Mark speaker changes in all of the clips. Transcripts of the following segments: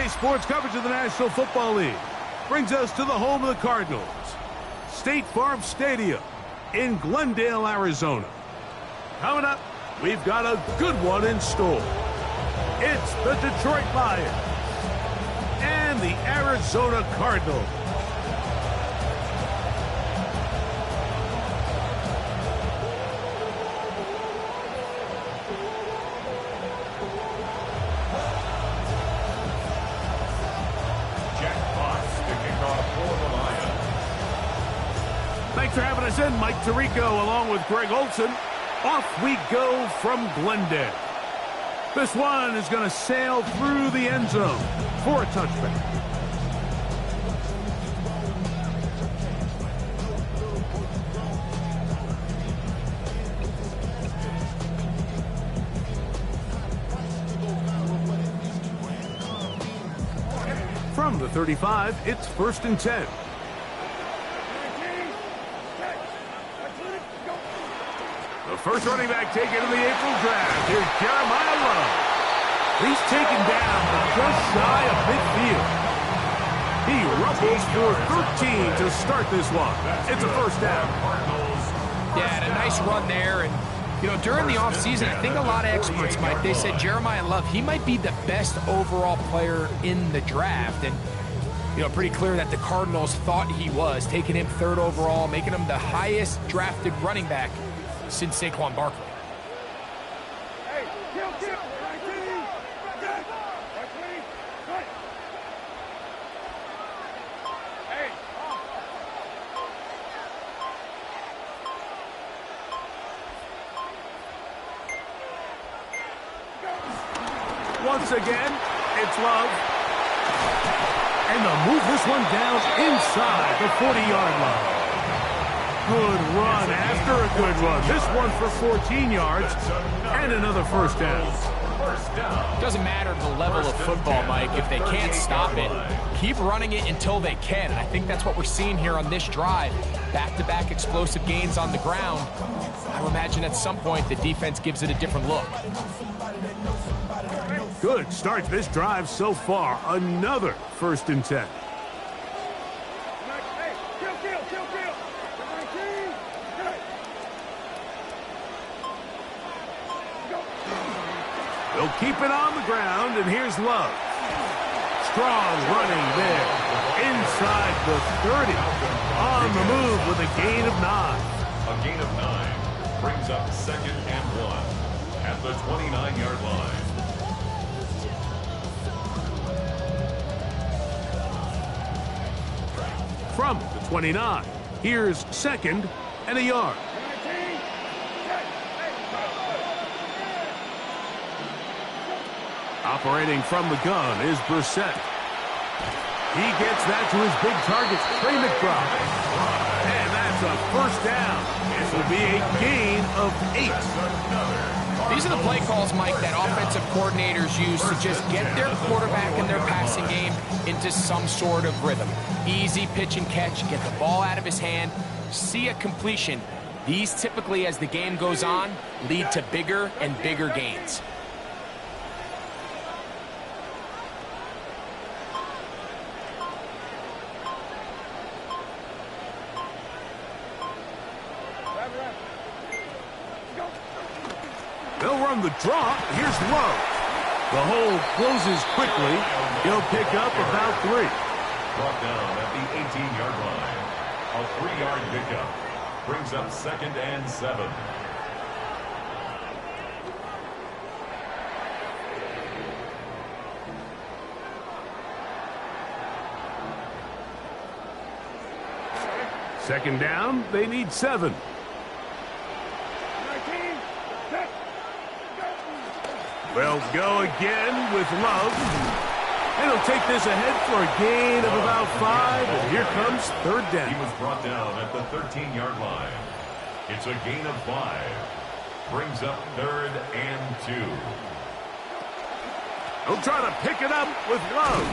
Speaker 1: Today's sports coverage of the National Football League brings us to the home of the Cardinals, State Farm Stadium in Glendale, Arizona. Coming up, we've got a good one in store. It's the Detroit Lions and the Arizona Cardinals. Thanks for having us in, Mike Tirico, along with Greg Olson. Off we go from Glendale. This one is going to sail through the end zone for a touchback. From the 35, it's 1st and 10. The first running back taken in the April draft. Here's Jeremiah Love. He's taken down just shy of midfield. He ruffles for 13 to start this one. It's a first down.
Speaker 2: Yeah, and a nice run there. And, you know, during the offseason, I think a lot of experts, Mike, they said Jeremiah Love, he might be the best overall player in the draft. And, you know, pretty clear that the Cardinals thought he was, taking him 3rd overall, making him the highest drafted running back since Saquon Barkley.
Speaker 3: Hey, kill.
Speaker 1: Once again, it's Love. And they'll move this one down inside the 40-yard line. Good run after a good run. This one for 14 yards and another first down.
Speaker 2: Doesn't matter the level of football, Mike. If they can't stop it, keep running it until they can. And I think that's what we're seeing here on this drive. Back-to-back explosive gains on the ground. I imagine at some point the defense gives it a different look.
Speaker 1: Good start to this drive so far. Another 1st and 10. They'll keep it on the ground, and here's Love. Strong running there. Inside the 30. On the move with a gain of 9.
Speaker 4: A gain of 9 brings up 2nd and 1 at the 29-yard line.
Speaker 1: From the 29, here's 2nd and a yard. Operating from the gun is Brissett. He gets that to his big target, Trey McBride. And that's a first down. This will be a gain of 8.
Speaker 2: These are the play calls, Mike, that offensive coordinators use to just get their quarterback and their passing game into some sort of rhythm. Easy pitch and catch, get the ball out of his hand, see a completion. These typically, as the game goes on, lead to bigger and bigger gains.
Speaker 1: They'll run the draw. Here's Love. The hold closes quickly. He'll pick up about 3.
Speaker 4: Brought down at the 18-yard line. A 3-yard pickup brings up 2nd and 7.
Speaker 1: Second down, they need 7. They'll go again with Love. And he'll take this ahead for a gain of about 5. And here comes 3rd down.
Speaker 4: He was brought down at the 13-yard line. It's a gain of 5. Brings up 3rd and 2.
Speaker 1: He'll try to pick it up with Love.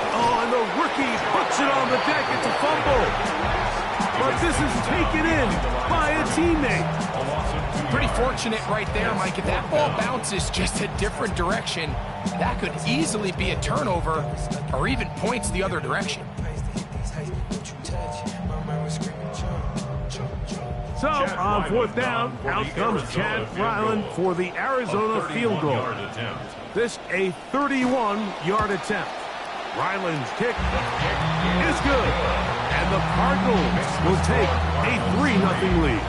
Speaker 1: Oh, and the rookie puts it on the deck. It's a fumble. But this is taken in by a teammate.
Speaker 2: Pretty pretty fortunate right there, Mike. If that ball bounces just a different direction, that could easily be a turnover or even points the other direction.
Speaker 1: So, on fourth down, out comes Chad Ryland for the Arizona field goal. This a 31-yard attempt. Ryland's kick is good, and the Cardinals will take a 3-0 lead.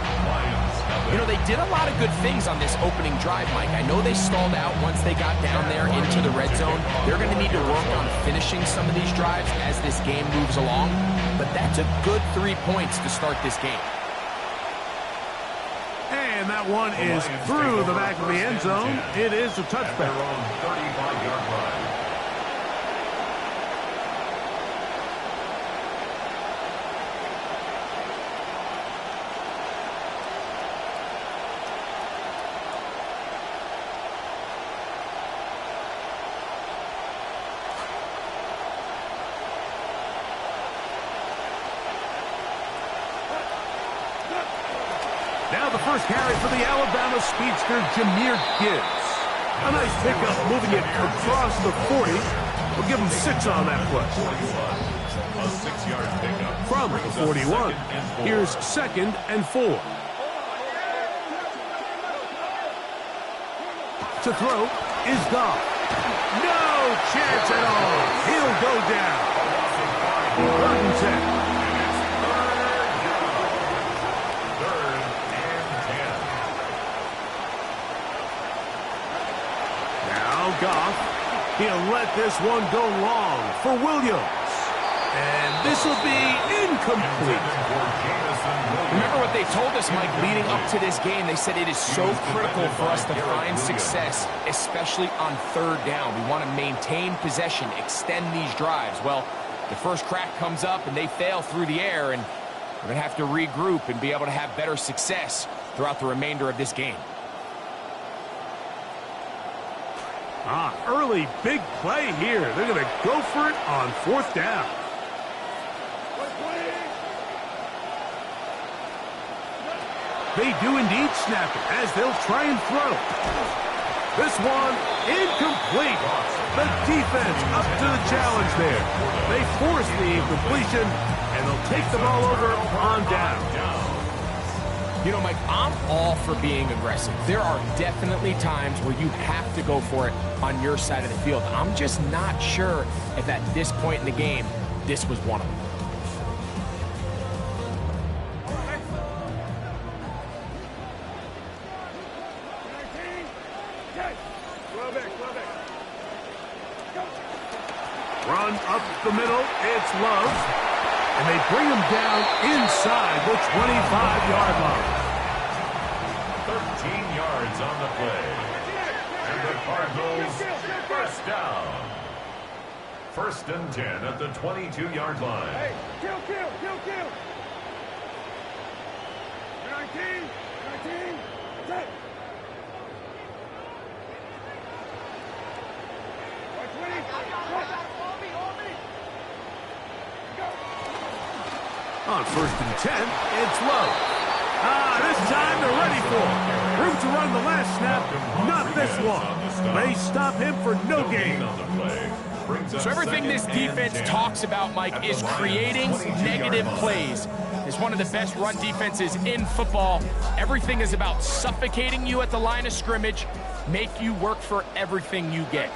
Speaker 2: You know, they did a lot of good things on this opening drive, Mike. I know they stalled out once they got down there into the red zone. They're going to need to work on finishing some of these drives as this game moves along, but that's a good 3 points to start this game.
Speaker 1: And that one is through the back of the end zone. It is a touchback.
Speaker 4: 35-yard line.
Speaker 1: Now the first carry for the Alabama speedster, Jahmyr Gibbs. A nice pickup, moving it across the 40. We'll give him 6 on that play.
Speaker 4: A 6-yard pickup.
Speaker 1: From the 41, here's 2nd and 4. To throw is Goff. No chance at all. He'll go down. 3rd and 10. Goff, he'll let this one go long for Williams. And this will be incomplete.
Speaker 2: Remember what they told us, Mike, leading up to this game? They said it is so critical for us to find success, especially on 3rd down. We want to maintain possession, extend these drives. Well, the first crack comes up and they fail through the air, and we're going to have to regroup and be able to have better success throughout the remainder of this game.
Speaker 1: Early big play here. They're going to go for it on 4th down. They do indeed snap it as they'll try and throw. This one incomplete. The defense up to the challenge there. They force the incompletion, and they'll take the ball over on down.
Speaker 2: You know, Mike, I'm all for being aggressive. There are definitely times where you have to go for it on your side of the field. I'm just not sure if at this point in the game, this was one of them.
Speaker 1: Run up the middle. It's Love. And they bring him down inside the 25-yard line.
Speaker 4: 13 yards on the play. And the Cardinals first down. 1st and 10 at the 22-yard line.
Speaker 3: Hey, kill. 19, 10.
Speaker 1: On 1st and 10, it's Love. This time they're ready for it. Room to run the last snap, not this one. They stop him for no gain.
Speaker 2: So everything this defense talks about, Mike, is creating negative plays. It's one of the best run defenses in football. Everything is about suffocating you at the line of scrimmage, make you work for everything you get.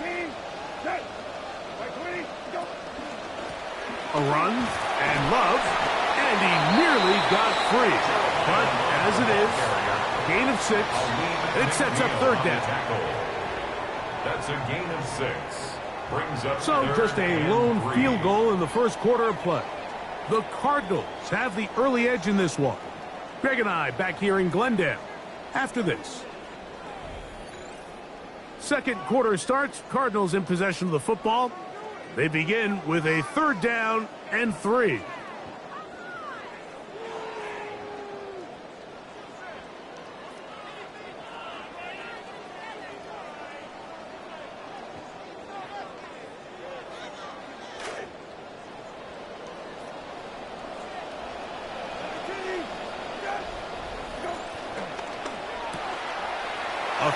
Speaker 1: A run and Love, and he nearly got free. But as it is, gain of 6, it sets up 3rd down.
Speaker 4: That's a gain of 6. Brings up
Speaker 1: So just a lone field goal in the first quarter of play. The Cardinals have the early edge in this one. Greg and I back here in Glendale after this. Second quarter starts, Cardinals in possession of the football. They begin with a 3rd down and 3.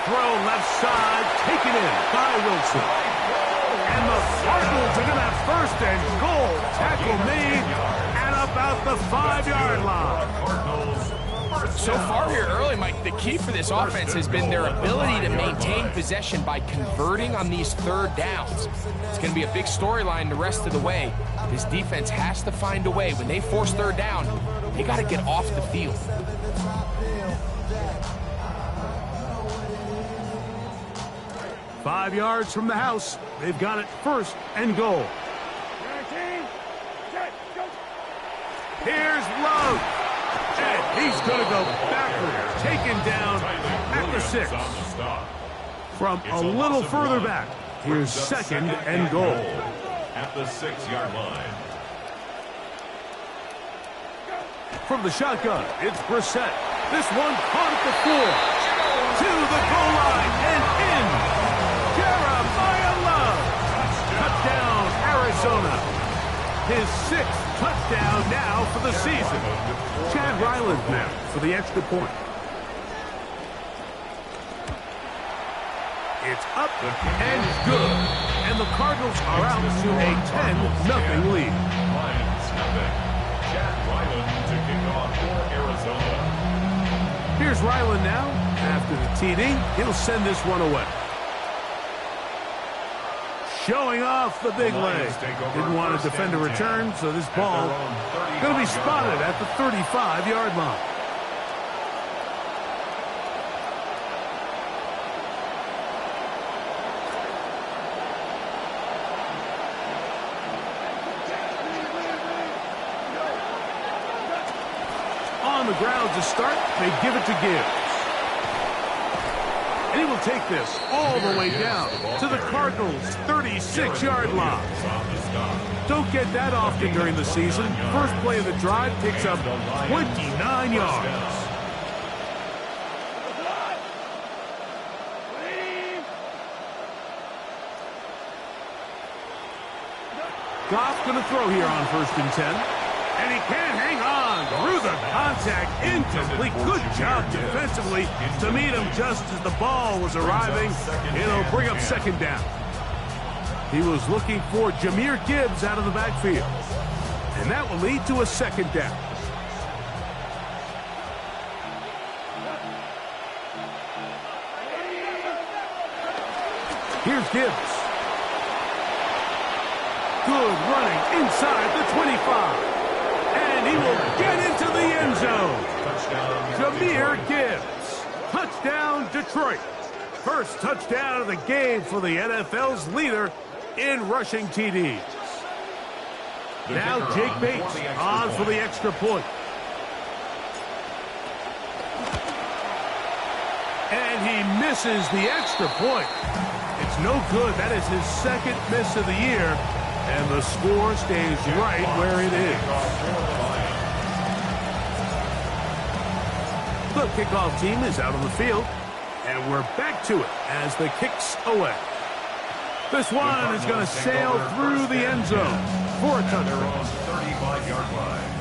Speaker 1: throw left side, taken in by Wilson. And the Cardinals are going to have first and goal. Tackle made at about the 5-yard line.
Speaker 2: So far here early, Mike, the key for this offense has been their ability to maintain possession by converting on these third downs. It's going to be a big storyline the rest of the way. This defense has to find a way. When they force third down, they got to get off the field.
Speaker 1: Five yards from the house. They've got it first and goal. Here's Love. And he's going to go backwards. Taken down at the 6. From a little further back, here's second and goal.
Speaker 4: At the 6-yard line.
Speaker 1: From the shotgun, it's Brissett. This one caught at the 4. To the goal line and in. Jeremiah Love. Touchdown, Arizona. His 6th touchdown now for the season. Chad Ryland now for the extra point. It's up and good. And the Cardinals are out to a 10-0 lead.
Speaker 4: Lions nothing. Chad Ryland to kick off for Arizona.
Speaker 1: Here's Ryland now. After the TD, he'll send this one away. Showing off the big leg. Didn't want to defend a return, so this ball going to be spotted at the 35-yard line. On the ground to start, they give it to Gibbs. And he will take this all the way down to the Cardinals' 36-yard line. Don't get that often during the season. First play of the drive picks up 29 yards. Goff going to throw here on 1st and 10. And he can't hang on through the contact. Incomplete. Good job defensively to meet him just as the ball was arriving. It'll bring up second down. He was looking for Jahmyr Gibbs out of the backfield. And that will lead to a second down. Here's Gibbs. Good running inside the 25. And he will get into the end zone. Jahmyr Gibbs. Touchdown, Detroit. First touchdown of the game for the NFL's leader in rushing TDs. Now Jake Bates on for the extra point. And he misses the extra point. It's no good. That is his second miss of the year. And the score stays right where it is. The kickoff team is out on the field. And we're back to it as the kick's away. This one is going to sail through the end zone for a touchdown.
Speaker 4: 35-yard line.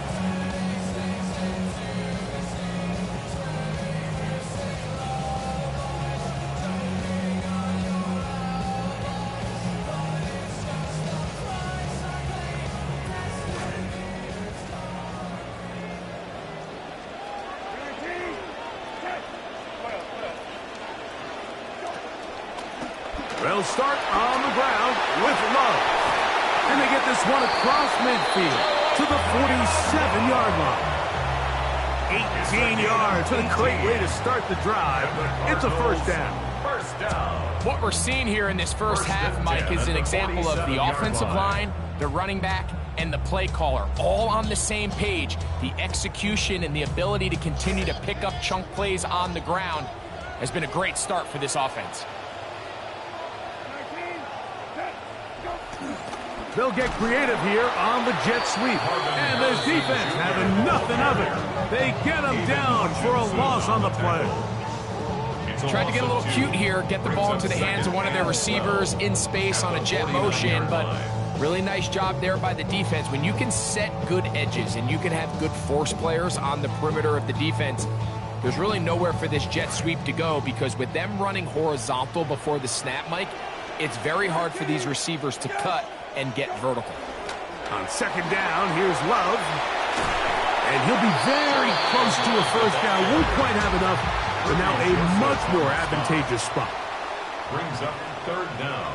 Speaker 1: They'll start on the ground with Love. And they get this one across midfield to the 47-yard line. 18 yards. What a great way to start the drive. It's a first down.
Speaker 4: First down.
Speaker 2: What we're seeing here in this first half, Mike, is an example of the offensive line, the running back, and the play caller all on the same page. The execution and the ability to continue to pick up chunk plays on the ground has been a great start for this offense.
Speaker 1: They'll get creative here on the jet sweep. And this defense having nothing of it. They get them down for a loss on the play.
Speaker 2: Tried to get a little cute here, get the ball into the hands of one of their receivers in space on a jet motion, but really nice job there by the defense. When you can set good edges and you can have good force players on the perimeter of the defense, there's really nowhere for this jet sweep to go because with them running horizontal before the snap, Mike, it's very hard for these receivers to cut and get vertical.
Speaker 1: On second down, here's Love. And he'll be very close to a first down. Won't quite have enough, but now a much more advantageous spot.
Speaker 4: Brings up third down.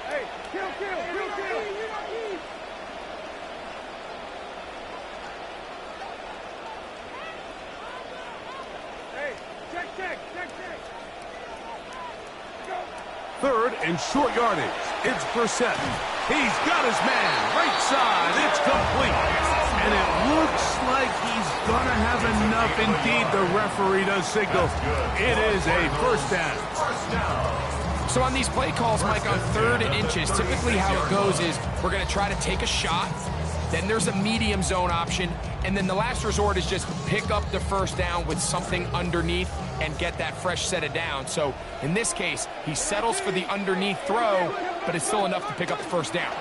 Speaker 3: Hey, kill. Hey, check. Go.
Speaker 1: Third and short yardage. It's Brissett. He's got his man. Right side. It's complete. And it looks like he's going to have enough. Indeed, the referee does signal. It is a first down.
Speaker 2: So on these play calls, Mike, on 3rd and inches, typically how it goes is we're going to try to take a shot. Then there's a medium zone option. And then the last resort is just pick up the first down with something underneath and get that fresh set of down. So in this case, he settles for the underneath throw, but it's still enough to pick up the first down.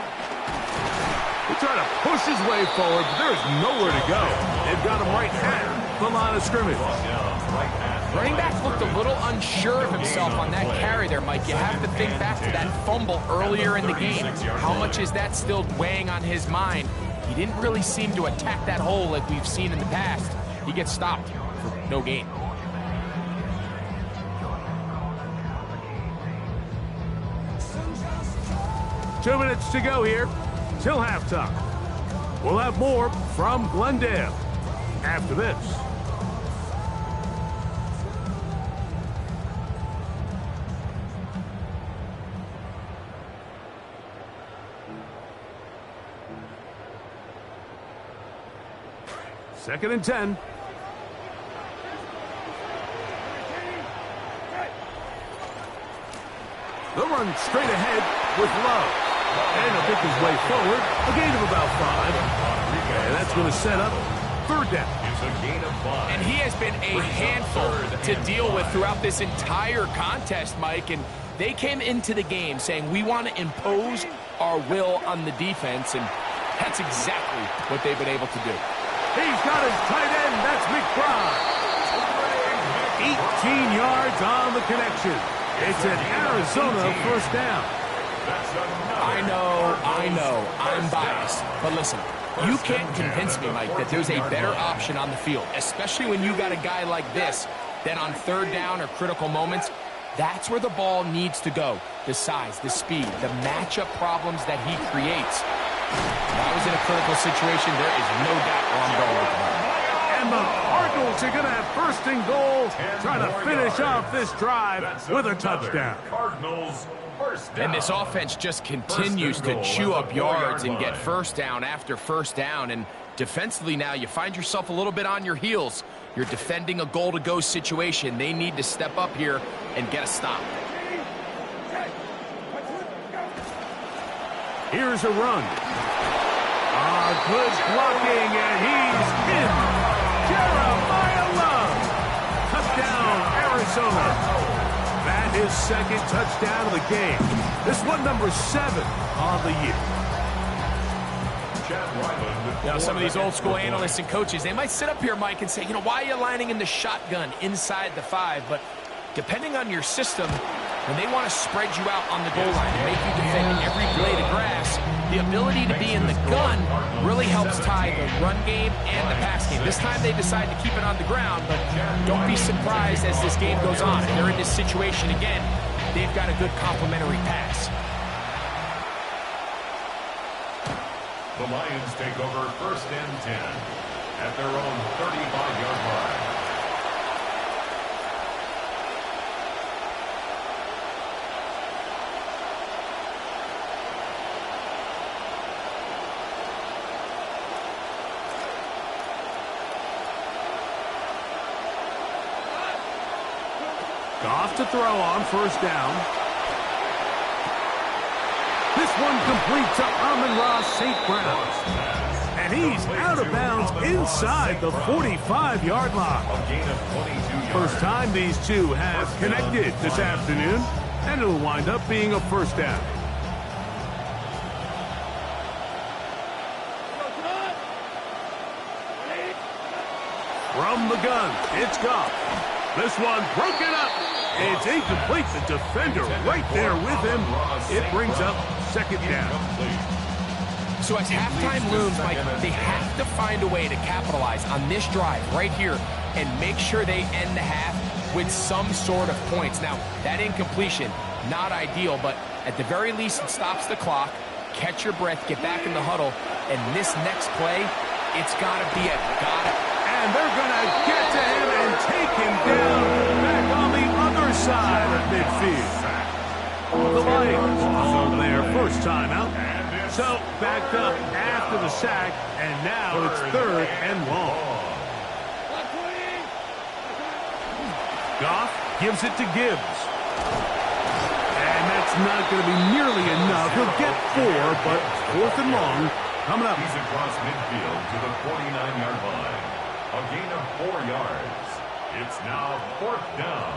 Speaker 1: He's trying to push his way forward, but there's nowhere to go. They've got him right at the line of scrimmage.
Speaker 2: Running back looked a little unsure of himself on that carry there, Mike. You have to think back to that fumble earlier in the game. How much is that still weighing on his mind? He didn't really seem to attack that hole like we've seen in the past. He gets stopped for no gain.
Speaker 1: Two minutes to go here till halftime. We'll have more from Glendale after this. Second and 10. They'll run straight ahead with Love. And he'll pick his way forward. A gain of about 5. And that's going to set up third down.
Speaker 2: And he has been a handful to deal with throughout this entire contest, Mike. And they came into the game saying, we want to impose our will on the defense. And that's exactly what they've been able to do.
Speaker 1: He's got his tight end. That's McBride. 18 yards on the connection. It's an Arizona first down.
Speaker 2: I know, I'm biased. But listen, you can't convince me, Mike, that there's a better option on the field, especially when you got a guy like this, that on third down or critical moments, that's where the ball needs to go. The size, the speed, the matchup problems that he creates. If I was in a critical situation, there is no doubt where I'm going with the ball.
Speaker 1: And the Cardinals are going to have first and goal, trying to finish off this drive with a touchdown.
Speaker 4: Cardinals first down.
Speaker 2: And this offense just continues to chew up yards and get first down after first down. And defensively now, you find yourself a little bit on your heels. You're defending a goal-to-go situation. They need to step up here and get a stop.
Speaker 1: Here's a run. Good blocking, and he's in. Jeremiah Love. Touchdown, Arizona. That is second touchdown of the game. This one number 7 on the year.
Speaker 2: Now, some of these old-school analysts and coaches, they might sit up here, Mike, and say, why are you lining in the shotgun inside the 5? But depending on your system, when they want to spread you out on the goal line and make you defend every blade of grass, the ability to be in the gun really helps tie the run game and the pass game. This time they decide to keep it on the ground, but don't be surprised as this game goes on. If they're in this situation again, they've got a good complementary pass.
Speaker 4: The Lions take over first and 10 at their own 35-yard line.
Speaker 1: Goff to throw on first down. This one complete to Amon-Ra St. Brown. And he's out of bounds inside the 45-yard line. First time these two have connected this afternoon, and it'll wind up being a first down. From the gun, it's Goff. This one broken up. It's incomplete. The defender right there with him. It brings up second down.
Speaker 2: So as halftime looms, Mike, they have to find a way to capitalize on this drive right here and make sure they end the half with some sort of points. Now, that incompletion, not ideal, but at the very least, it stops the clock. Catch your breath, get back in the huddle, and this next play, it's got to be a got-it.
Speaker 1: And they're going to get to him and take him down back on the other side of midfield. The Lions on their first timeout. So backed up after the sack, and now it's third and long. Goff gives it to Gibbs. And that's not going to be nearly enough. He'll get 4, but fourth and long coming up.
Speaker 4: He's across midfield to the 49-yard line. A gain of 4 yards. It's now fourth down.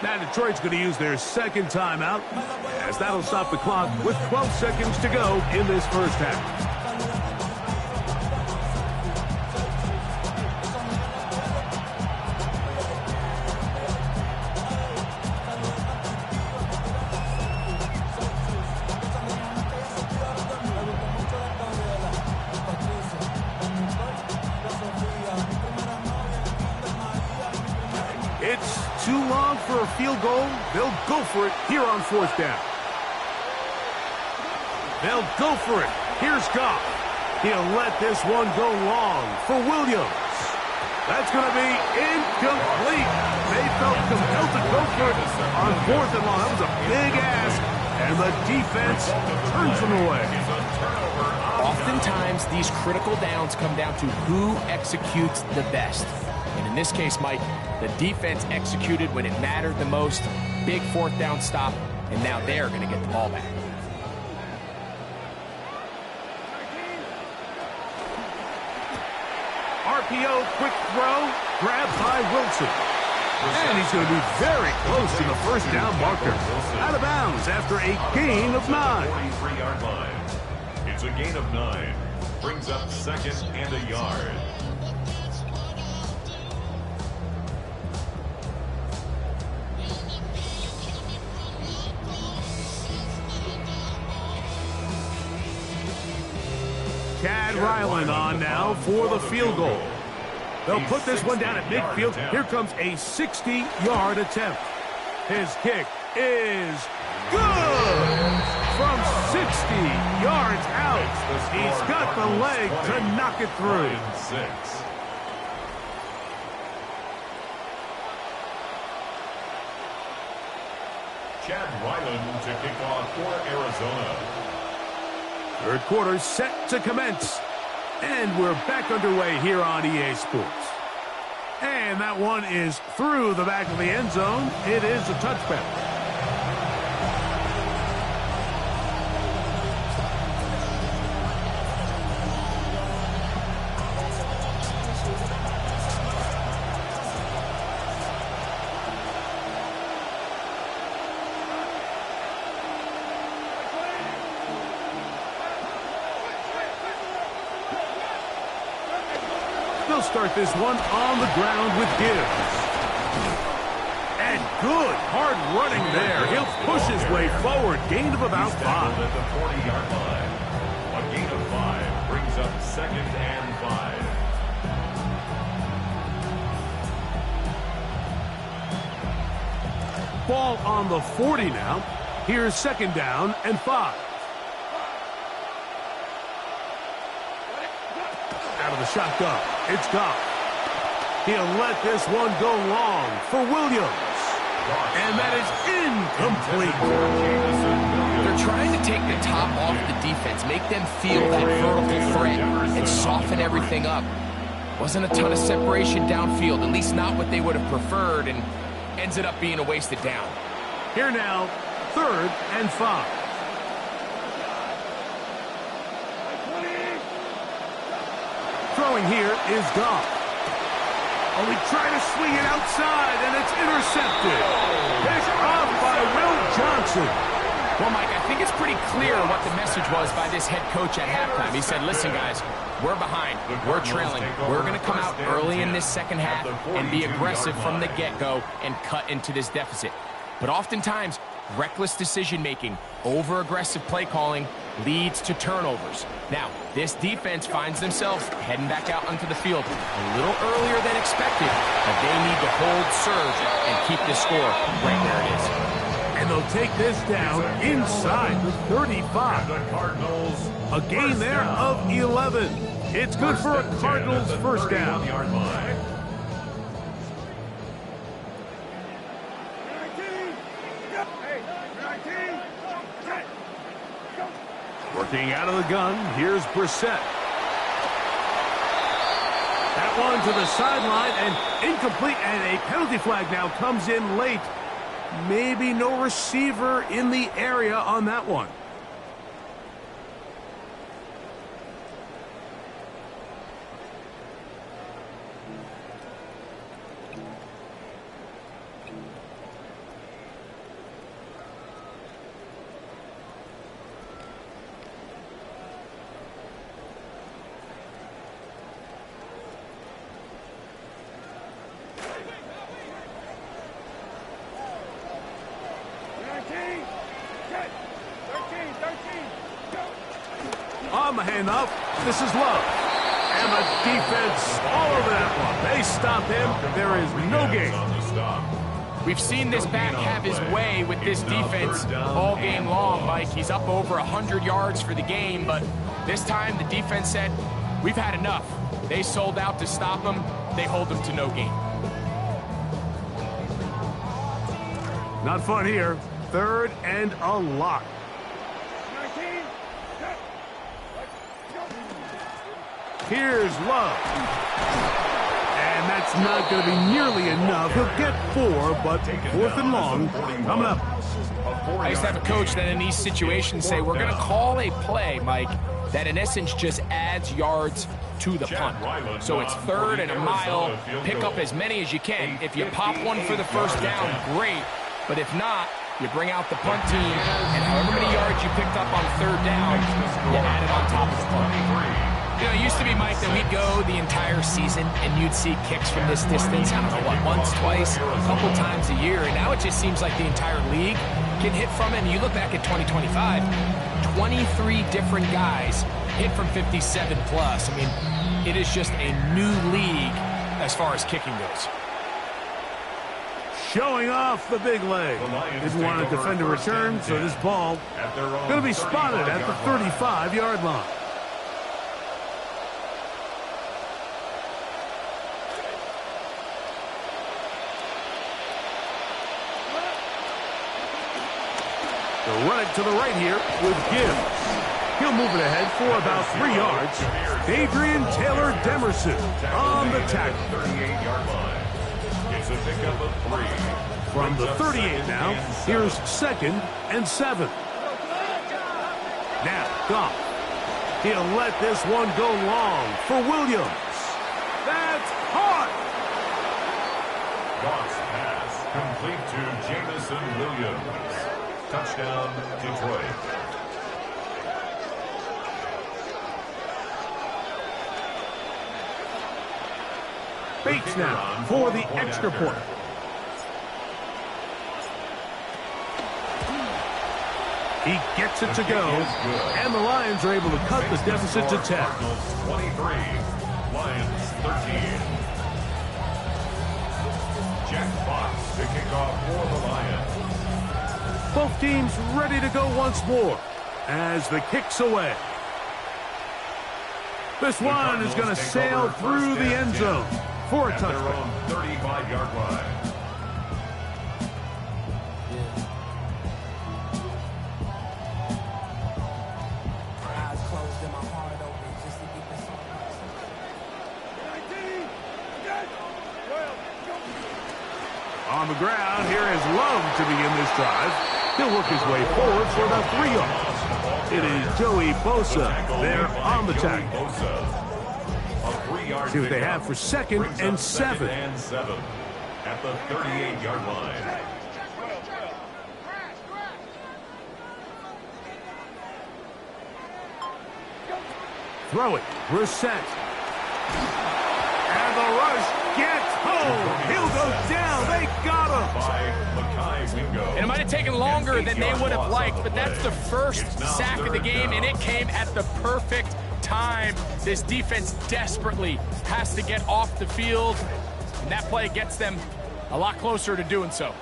Speaker 1: Now Detroit's going to use their second timeout, as that'll stop the clock with 12 seconds to go in this first half. It's too long for a field goal. They'll go for it here on fourth down. They'll go for it. Here's Goff. He'll let this one go long for Williams. That's going to be incomplete. They felt compelled to go for it on fourth and long. That was a big ask, and the defense turns them away.
Speaker 2: Oftentimes, these critical downs come down to who executes the best. And in this case, Mike, the defense executed when it mattered the most. Big fourth down stop, and now they're going to get the ball back.
Speaker 1: RPO, quick throw, grabbed by Wilson. And he's going to be very close to the first down marker. Out of bounds after a gain of 9.
Speaker 4: 43-yard line. It's a gain of 9. Brings up second and a yard.
Speaker 1: Chad Ryland on now for the field goal. They'll put this one down at midfield. Here comes a 60-yard attempt. His kick is good! From 60 yards out. He's got the leg to knock it through.
Speaker 4: 6. Chad Ryland to kick off for Arizona.
Speaker 1: Third quarter set to commence. And we're back underway here on EA Sports. And that one is through the back of the end zone. It is a touchback. They'll start this one on the ground with Gibbs. And good hard running there. He'll push his way forward. Gain of about 5.
Speaker 4: At the 40-yard line. A gain of 5 brings up second and 5.
Speaker 1: Ball on the 40 now. Here's second down and 5. Out of the shotgun, it's Goff. He'll let this one go long for Williams. And that is incomplete.
Speaker 2: They're trying to take the top off the defense, make them feel that vertical threat, and soften everything up. Wasn't a ton of separation downfield, at least not what they would have preferred, and ends it up being a wasted down.
Speaker 1: Here now, third and 5. Throwing here is Goff. Oh, he tried to swing it outside, and it's intercepted. Picked off by Will Johnson.
Speaker 2: Well, Mike, I think it's pretty clear what the message was by this head coach at halftime. He said, listen, guys, we're behind. We're trailing. We're going to come out early in this second half and be aggressive from the get-go and cut into this deficit. But oftentimes, reckless decision-making, over-aggressive play calling leads to turnovers. Now, this defense finds themselves heading back out onto the field a little earlier than expected, but they need to hold serve and keep this score right where it is.
Speaker 1: And they'll take this down inside the 35. A gain there of 11. It's good for a Cardinals first down. Working out of the gun, here's Brissett. That one to the sideline and incomplete, and a penalty flag now comes in late. Maybe no receiver in the area on that one. On the handoff, this is Love. And the defense all over that one. They stop him. There is no gain.
Speaker 2: We've seen this back have his way with this defense all game long, Mike. He's up over 100 yards for the game, but this time the defense said, we've had enough. They sold out to stop him. They hold him to no gain.
Speaker 1: Not fun here. Third and a lot. Here's Love. And that's not going to be nearly enough. He'll get 4, but 4th and long coming up.
Speaker 2: I used to have a coach that in these situations say, we're going to call a play, Mike, that in essence just adds yards to the punt. So it's 3rd and a mile. Pick up as many as you can. If you pop one for the first down, great. But if not, you bring out the punt team, and however many yards you picked up on 3rd down, you add it on top of the punt. You know, it used to be, Mike, that we'd go the entire season and you'd see kicks from this distance, I don't know, what, once, twice, a couple times a year, and now it just seems like the entire league can hit from it. And you look back at 2025, 23 different guys hit from 57 plus. I mean, it is just a new league as far as kicking goes.
Speaker 1: Showing off the big leg. Didn't want to defend a return, so this ball going to be spotted at the 35-yard line. They'll run it to the right here with Gibbs. He'll move it ahead for about 3 yards. Adrian Taylor Demerson on the tackle.
Speaker 4: 38-yard line. It's a pickup of 3.
Speaker 1: From the 38 now, here's 2nd and 7. Now, Goff. He'll let this one go long for Williams. That's hard.
Speaker 4: Goff's pass complete to Jameson Williams. Touchdown, Detroit.
Speaker 1: Bates now for the extra point. He gets it to go, and the Lions are able to cut the deficit to 10.
Speaker 4: 23, Lions 13. Jack Fox to kick off for the Lions.
Speaker 1: Both teams ready to go once more as the kick's away. This one is going to sail through the end zone for a touchdown.
Speaker 4: 35-yard line.
Speaker 1: On the ground, here is Love to begin this drive. He'll work his way forward for about 3 yards. It is Joey Bosa there on the tackle. See what they have for 2nd and 7.
Speaker 4: At the 38-yard line.
Speaker 1: throw it. Brissett. And the rush gets home. He'll go down. They got him.
Speaker 2: And it might have taken longer than they would have liked, but that's the first sack of the game, and it came at the perfect time. This defense desperately has to get off the field, and that play gets them a lot closer to doing so.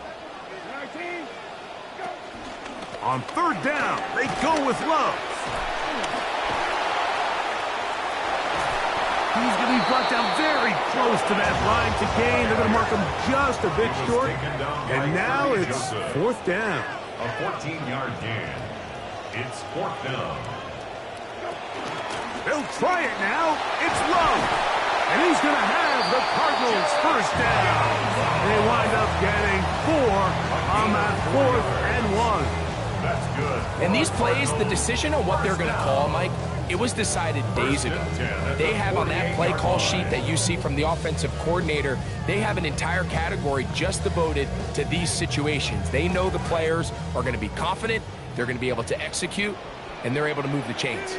Speaker 1: On third down, they go with Love. He's going to be brought down very close to that line to gain. They're going to mark him just a bit short. And now it's fourth down.
Speaker 4: A 14-yard gain. It's fourth down.
Speaker 1: They'll try it now. It's Love. And he's going to have the Cardinals first down. They wind up getting 4 on that 4th and 1.
Speaker 4: That's good.
Speaker 2: And these plays, the decision on what they're going to call, Mike, it was decided days ago. They have on that play call sheet that you see from the offensive coordinator, they have an entire category just devoted to these situations. They know the players are going to be confident, they're going to be able to execute, and they're able to move the chains.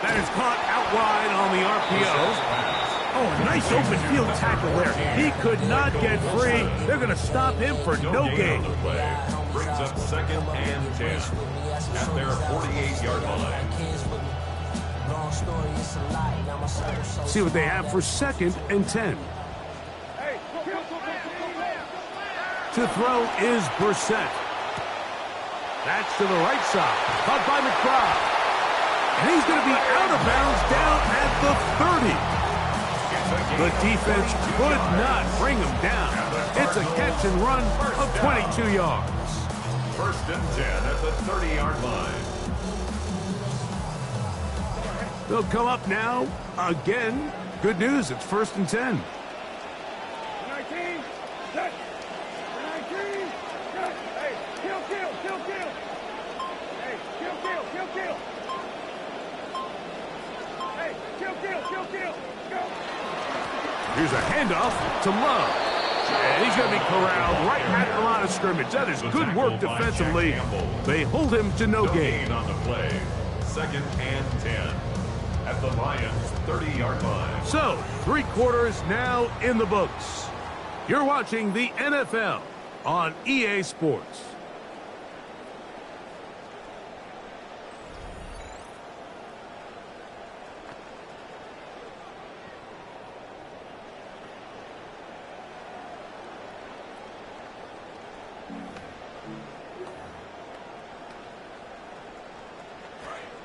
Speaker 1: That is caught out wide on the RPO. Oh, a nice open field tackle there. He could not get free. They're going to stop him for no gain.
Speaker 4: Brings up second and 10 at their 48-yard line.
Speaker 1: See what they have for second and 10. To throw is Brissett. That's to the right side. Caught by McBride. And he's going to be out of bounds down at the 30. The defense could not bring him down. It's a catch and run of 22 yards.
Speaker 4: First and 10 at the 30-yard line.
Speaker 1: They'll come up now again. Good news, it's first and 10.
Speaker 3: 19, set. 19, set. Hey, kill. Hey, kill. Hey, kill. Go.
Speaker 1: Here's a handoff to Love. And he's going to be corralled right at the line of scrimmage. That is good work defensively. They hold him to no gain.
Speaker 4: On the play. Second and 10 at the Lions' 30-yard line.
Speaker 1: So, 3 quarters now in the books. You're watching the NFL on EA Sports.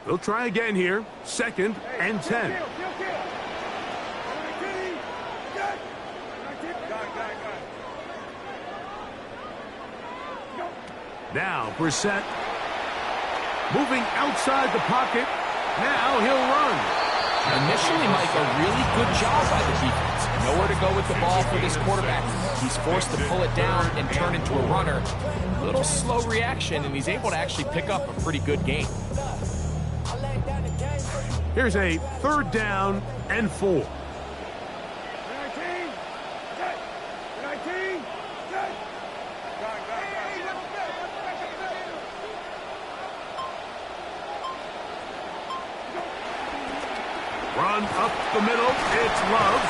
Speaker 1: They'll try again here. Second and 10.
Speaker 3: Kill. 19, set. 19, got it. Go.
Speaker 1: Now Brissett moving outside the pocket. Now he'll run.
Speaker 2: Initially, Mike, a really good job by the defense. Nowhere to go with the ball for this quarterback. He's forced to pull it down and turn into a runner. A little slow reaction, and he's able to actually pick up a pretty good gain.
Speaker 1: Here's a third down and 4.
Speaker 3: 19, set. 19, set. Got it.
Speaker 1: Run up the middle. It's Love.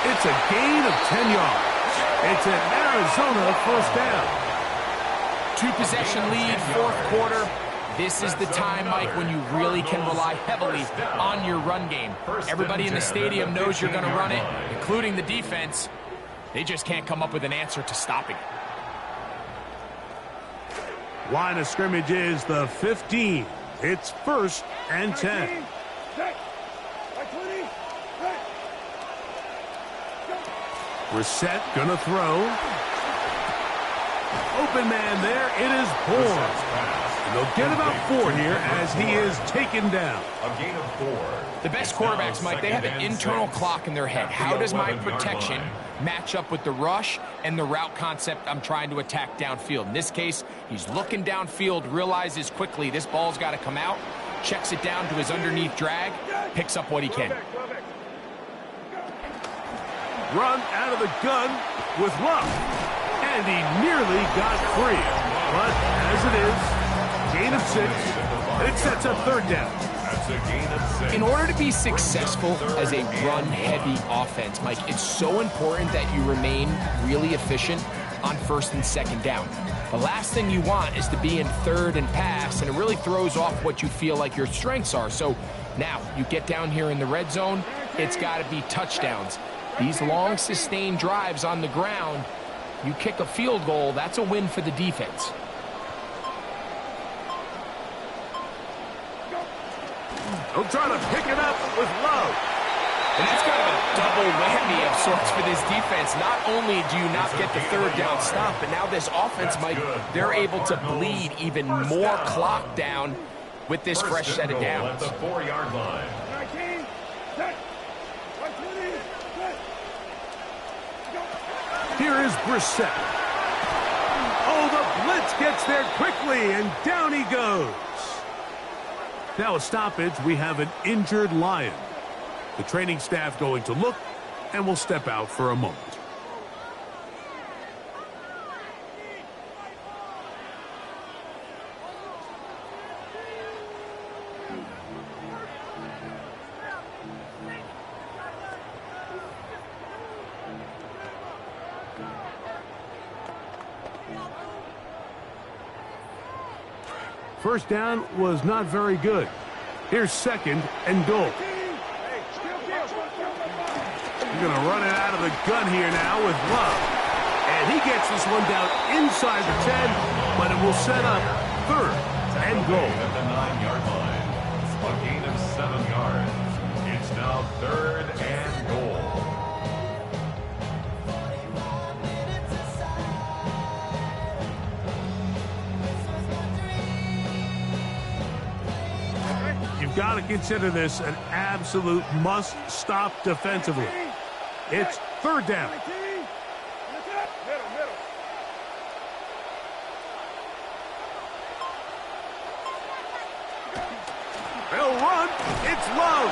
Speaker 1: It's a gain of 10 yards. It's an Arizona first down.
Speaker 2: 2-possession lead, fourth quarter. This is the time, Mike, when you really can rely heavily on your run game. Everybody in the stadium knows you're going to run it, including the defense. They just can't come up with an answer to stopping it.
Speaker 1: Line of scrimmage is the 15. It's first and 10.
Speaker 3: 19, set. 20, set.
Speaker 1: Brissett gonna throw. Open man there. It is Bourne. And they'll get about 4 here as he is taken down.
Speaker 4: A gain of 4.
Speaker 2: The best quarterbacks, Mike, they have an internal clock in their head. How does my protection match up with the rush and the route concept I'm trying to attack downfield? In this case, he's looking downfield, realizes quickly this ball's got to come out, checks it down to his underneath drag, picks up what he can.
Speaker 1: Run out of the gun with Love. And he nearly got free. But as it is, gain of 6. And it sets up third down.
Speaker 4: That's a gain of 6.
Speaker 2: In order to be successful as a run-heavy offense, Mike, it's so important that you remain really efficient on first and second down. The last thing you want is to be in third and pass, and it really throws off what you feel like your strengths are. So now you get down here in the red zone, it's got to be touchdowns. These long sustained drives on the ground, you kick a field goal, that's a win for the defense.
Speaker 1: He'll try to pick it up with Love.
Speaker 2: And that's kind of a double whammy of sorts for this defense. Not only do you not get the third down stop, but now this offense, Mike, they're able to bleed even more clock down with this fresh set of downs.
Speaker 4: At the 4-yard line.
Speaker 3: 19, set. 120, set. Go.
Speaker 1: Here is Brissett. Oh, the blitz gets there quickly, and down he goes. Now a stoppage, we have an injured Lion. The training staff going to look, and will step out for a moment. First down was not very good. Here's second and goal. He's going to run it out of the gun here now with Love. And he gets this one down inside the 10, but it will set up third and goal.
Speaker 4: At the 9-yard line. A gain of 7 yards. It's now third and goal.
Speaker 1: You've got to consider this an absolute must-stop defensively. It's third down.
Speaker 3: 19, middle.
Speaker 1: They'll run. It's Love.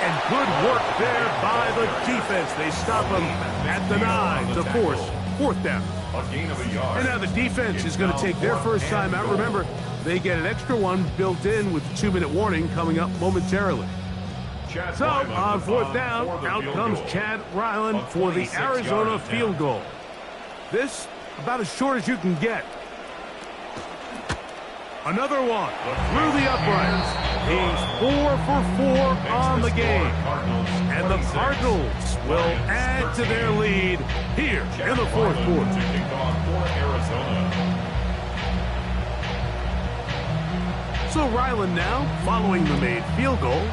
Speaker 1: And good work there by the defense. They stop him at the 9 to force fourth down.
Speaker 4: A gain of a yard.
Speaker 1: And now the defense is going to take their first time out. Remember, they get an extra one built in with the 2-minute warning coming up momentarily. So, on fourth down, out comes Chad Ryland for the Arizona field goal. This, about as short as you can get. Another one through the uprights. He's 4 for 4 on the game. And the Cardinals will add to their lead here in the fourth quarter. So Ryland now, following the made field goal,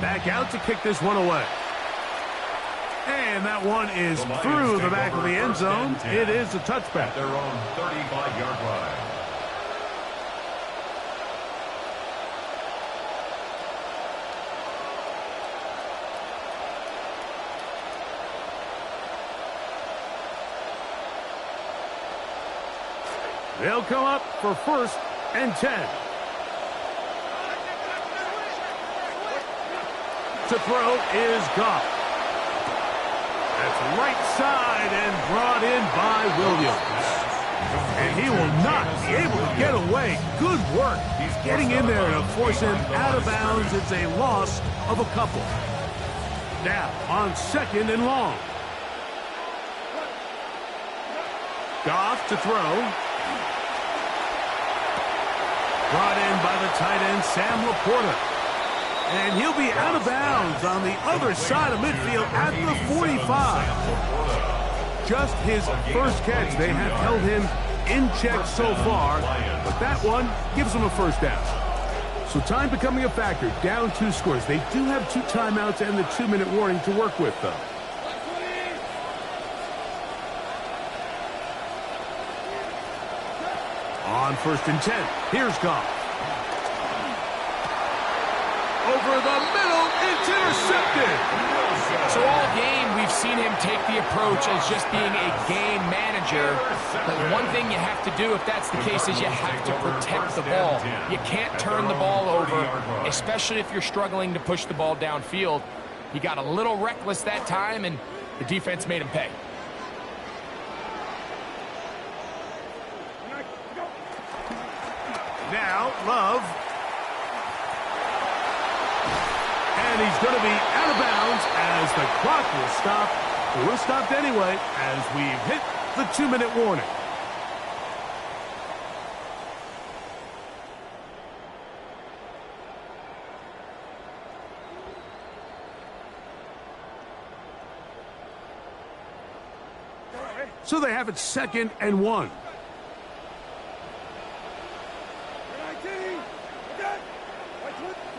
Speaker 1: back out to kick this one away. And that one is through the back of the end zone. It is a touchback.
Speaker 4: Their own 35-yard line.
Speaker 1: They'll come up for first and 10. To throw is Goff. That's right side and brought in by Williams. And he will not be able to get away. Good work. He's getting in there to force him out of bounds. It's a loss of a couple. Now on second and long. Goff to throw. Brought in by the tight end, Sam Laporta. And he'll be out of bounds on the other side of midfield at the 45. Just his first catch. They have held him in check so far, but that one gives him a first down. So time becoming a factor, down 2 scores. They do have 2 timeouts and the 2-minute warning to work with, though. On first and 10, here's Goff. Over the middle, it's intercepted.
Speaker 2: So all game, we've seen him take the approach as just being a game manager. But one thing you have to do if that's the case is you have to protect the ball. You can't turn the ball over, especially if you're struggling to push the ball downfield. He got a little reckless that time, and the defense made him pay.
Speaker 1: Now, Love And he's going to be out of bounds as the clock will stop. It will stop anyway as we've hit the 2-minute warning. So they have it 2nd and 1.
Speaker 3: 19. Again.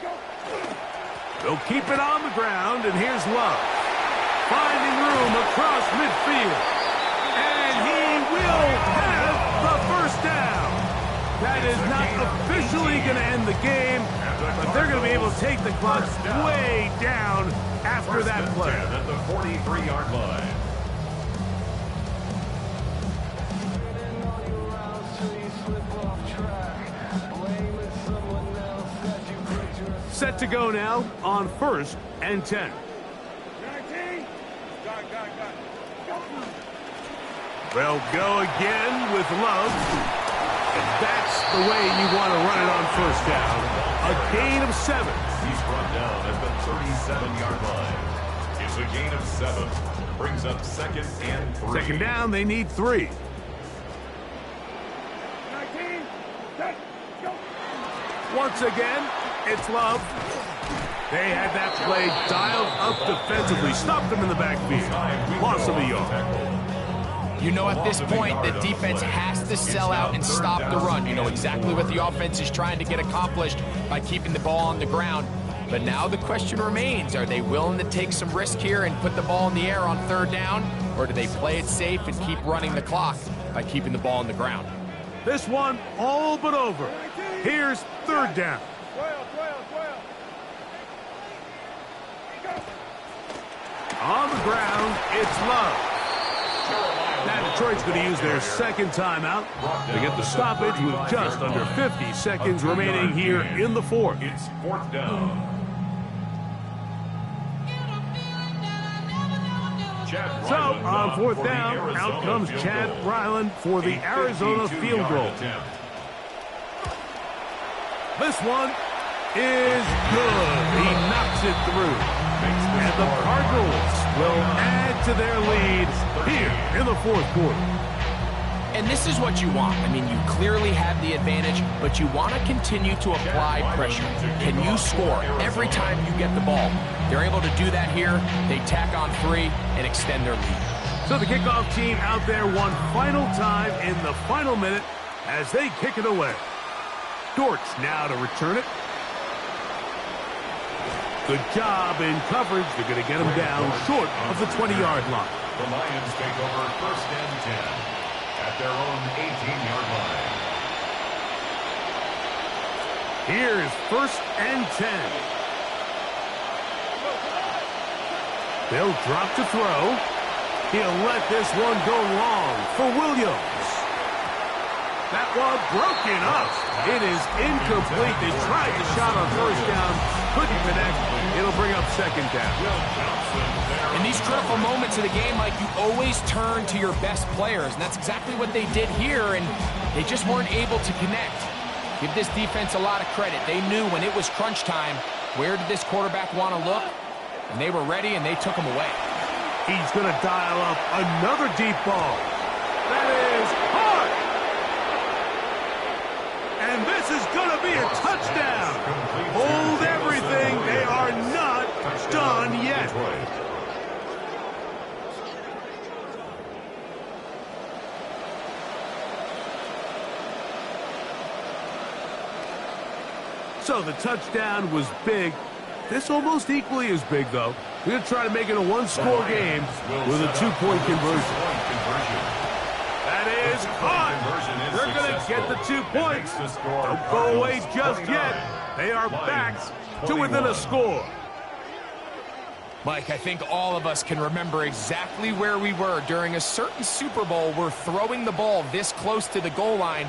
Speaker 3: Go.
Speaker 1: They'll keep it on the ground, and here's Love. Finding room across midfield. And he will have the first down. That is not officially going to end the game, but they're going to be able to take the clock way down after that play.
Speaker 4: At the 43-yard line.
Speaker 1: Set to go now on 1st and 10.
Speaker 3: 19. Got it.
Speaker 1: They'll go again with Love. And that's the way you want to run it on 1st down. A gain of 7.
Speaker 4: He's brought down at the 37-yard line. It's a gain of 7. Brings up 2nd and 3.
Speaker 1: 2nd down, they need 3.
Speaker 3: 19. Set. Go.
Speaker 1: Once again, it's Love. They had that play dialed up defensively. Stopped them in the backfield. Loss of a yard.
Speaker 2: You know, at this point, the defense has to sell out and stop the run. You know exactly what the offense is trying to get accomplished by keeping the ball on the ground. But now the question remains, are they willing to take some risk here and put the ball in the air on 3rd down? Or do they play it safe and keep running the clock by keeping the ball on the ground?
Speaker 1: This one all but over. Here's 3rd down.
Speaker 3: 12.
Speaker 1: On the ground, it's Love. Now Detroit's going to use their 2nd timeout to get the stoppage with just under 50 seconds remaining here in the 4th.
Speaker 4: It's 4th down.
Speaker 1: So on 4th down, out comes Chad Ryland for the Arizona field goal. This one is good. He knocks it through. And the Cardinals will add to their lead here in the 4th quarter.
Speaker 2: And this is what you want. I mean, you clearly have the advantage, but you want to continue to apply pressure. Can you score every time you get the ball? They're able to do that here. They tack on 3 and extend their lead.
Speaker 1: So the kickoff team out there one final time in the final minute as they kick it away. Dortch now to return it. Good job in coverage. They're going to get him down short of the 20-yard line.
Speaker 4: The Lions take over 1st and 10 at their own 18-yard line.
Speaker 1: Here's 1st and 10. They'll drop to throw. He'll let this one go long for Williams. That one broken up. It is incomplete. They tried the shot on 1st down. Couldn't connect. It'll bring up 2nd down.
Speaker 2: In these critical moments of the game, Mike, you always turn to your best players, and that's exactly what they did here, and they just weren't able to connect. Give this defense a lot of credit. They knew when it was crunch time, where did this quarterback want to look? And they were ready, and they took him away.
Speaker 1: He's going to dial up another deep ball. That is hard. And this is going to be a touchdown. Hold everything. They are not done yet. So the touchdown was big. This almost equally as big, though. We're going to try to make it a one-score game with a 2-point conversion. That is caught. They're going to get the 2 points. Don't go away just yet. They are back to within a score.
Speaker 2: Mike, I think all of us can remember exactly where we were during a certain Super Bowl where throwing the ball this close to the goal line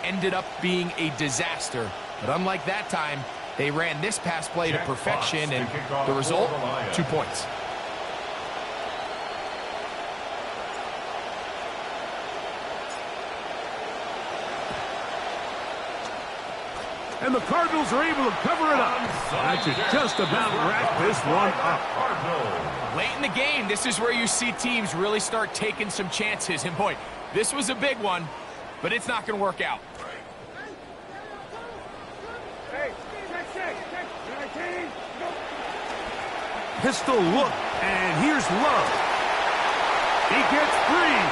Speaker 2: ended up being a disaster. But unlike that time, they ran this pass play to perfection, and the result, 2 points.
Speaker 1: And the Cardinals are able to cover it up. That should just about wrap this one up.
Speaker 2: Late in the game, this is where you see teams really start taking some chances. And boy, this was a big one, but it's not going to work out.
Speaker 3: Hey, check. 19, go.
Speaker 1: Pistol look, and here's Love. He gets free.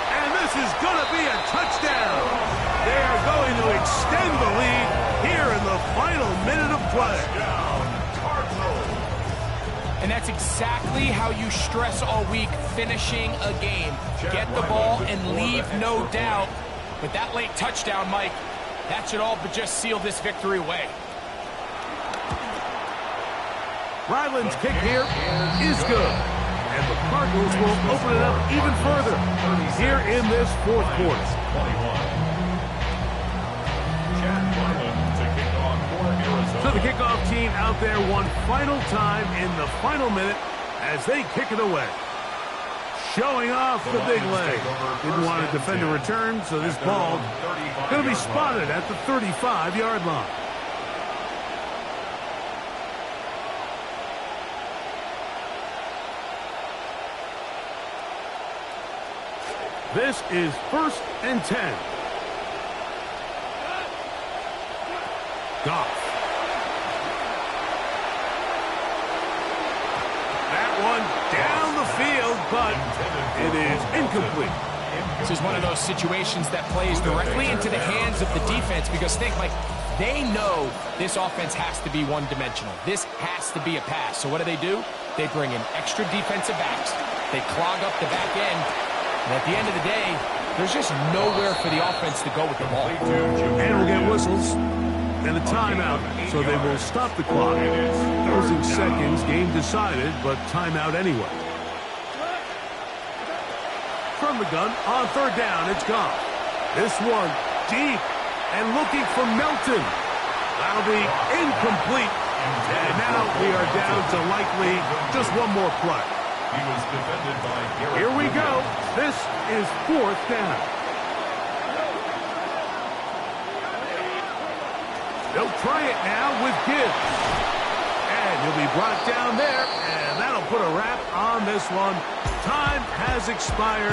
Speaker 1: And this is going to be a touchdown. They are going to extend the lead here in the final minute of play.
Speaker 2: And that's exactly how you stress all week, finishing a game. Get the ball and leave no doubt. But that late touchdown, Mike, that should all but just seal this victory away.
Speaker 1: Ryland's kick here is good. And the Cardinals will open it up even further here in this fourth quarter. So the kickoff team out there one final time in the final minute as they kick it away. Showing off the big leg. Didn't want to defend a return, so this ball going to be spotted at the 35-yard line. This is 1st and 10. Goff. That one down the field, but it is incomplete.
Speaker 2: This is one of those situations that plays directly into the hands of the defense because think, like, they know this offense has to be one-dimensional. This has to be a pass. So what do? They bring in extra defensive backs. They clog up the back end. And at the end of the day, there's just nowhere for the offense to go with the ball.
Speaker 1: And we'll get whistles and a timeout, so they will stop the clock. Losing seconds, game decided, but timeout anyway. From the gun, on 3rd down, it's gone. This one deep and looking for Melton. That'll be incomplete. And now we are down to likely just one more play. Here we go. This is 4th down. They'll try it now with Gibbs. And he'll be brought down there, and that'll put a wrap on this one. Time has expired.